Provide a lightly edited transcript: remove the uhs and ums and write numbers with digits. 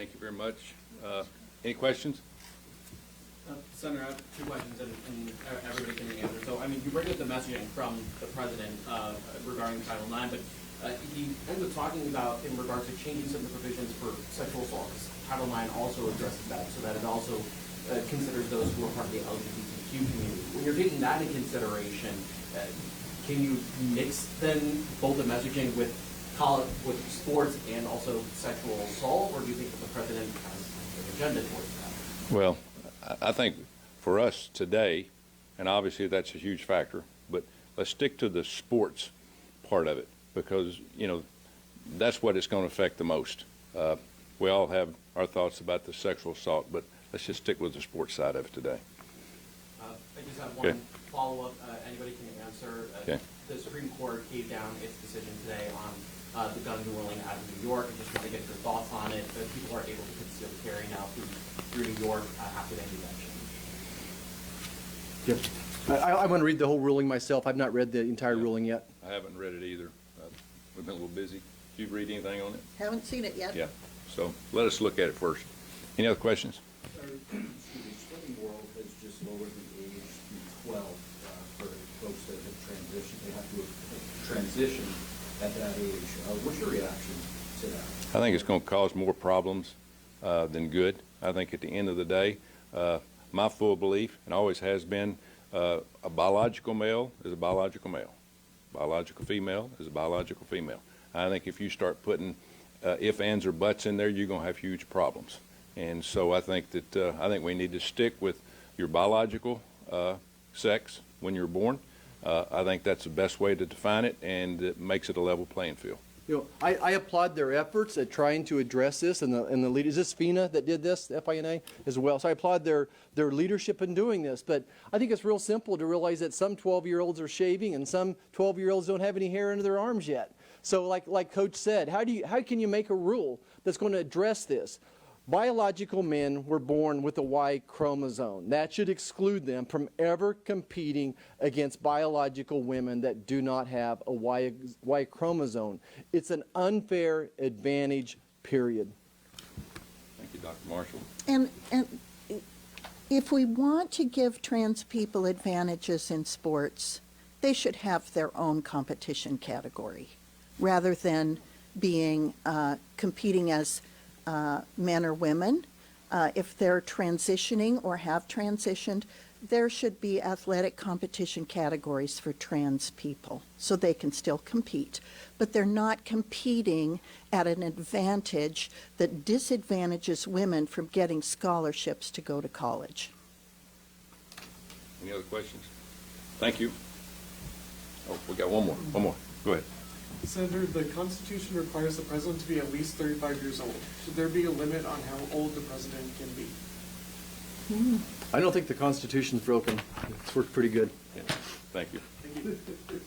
Thank you very much. Any questions? Senator, I have two questions, and everybody can answer. So, I mean, you bring up the messaging from the president regarding Title IX, but he ends up talking about in regards to changing some of the provisions for sexual assaults. Title IX also addresses that, so that it also considers those who are part of the LGBTQ community. When you're taking that into consideration, can you mix then both the messaging with sports and also sexual assault, or do you think that the president has an agenda towards that? Well, I think for us today, and obviously that's a huge factor, but let's stick to the sports part of it because, you know, that's what it's going to affect the most. We all have our thoughts about the sexual assault, but let's just stick with the sports side of it today. I just have one follow-up. Anybody can answer. Okay. The Supreme Court gave down its decision today on the gun ruling out of New York. I just want to get your thoughts on it. People are able to conceal carry now through New York after they made that change. Yep. I want to read the whole ruling myself. I've not read the entire ruling yet. I haven't read it either. We've been a little busy. Did you read anything on it? Haven't seen it yet. Yeah. So let us look at it first. Any other questions? Study World has just lowered the age to 12 for folks that have transitioned. They have to have transitioned at that age. What's your reaction to that? I think it's going to cause more problems than good. I think at the end of the day, my full belief, and always has been, a biological male is a biological male. Biological female is a biological female. I think if you start putting ifs, ands, or buts in there, you're going to have huge problems. And so I think that we need to stick with your biological sex when you're born. I think that's the best way to define it, and it makes it a level playing field. You know, I applaud their efforts at trying to address this, and the lead is this FINA that did this, FINA as well. So I applaud their leadership in doing this. But I think it's real simple to realize that some 12-year-olds are shaving, and some 12-year-olds don't have any hair under their arms yet. So like Coach said, how can you make a rule that's going to address this? Biological men were born with a Y chromosome. That should exclude them from ever competing against biological women that do not have a Y chromosome. It's an unfair advantage, period. Thank you, Dr. Marshall. And if we want to give trans people advantages in sports, they should have their own competition category rather than being competing as men or women. If they're transitioning or have transitioned, there should be athletic competition categories for trans people so they can still compete. But they're not competing at an advantage that disadvantages women from getting scholarships to go to college. Any other questions? Thank you. Oh, we got one more. One more. Go ahead. Senator, the Constitution requires the president to be at least 35 years old. Should there be a limit on how old the president can be? I don't think the Constitution's broken. It's worked pretty good. Yeah. Thank you. Thank you.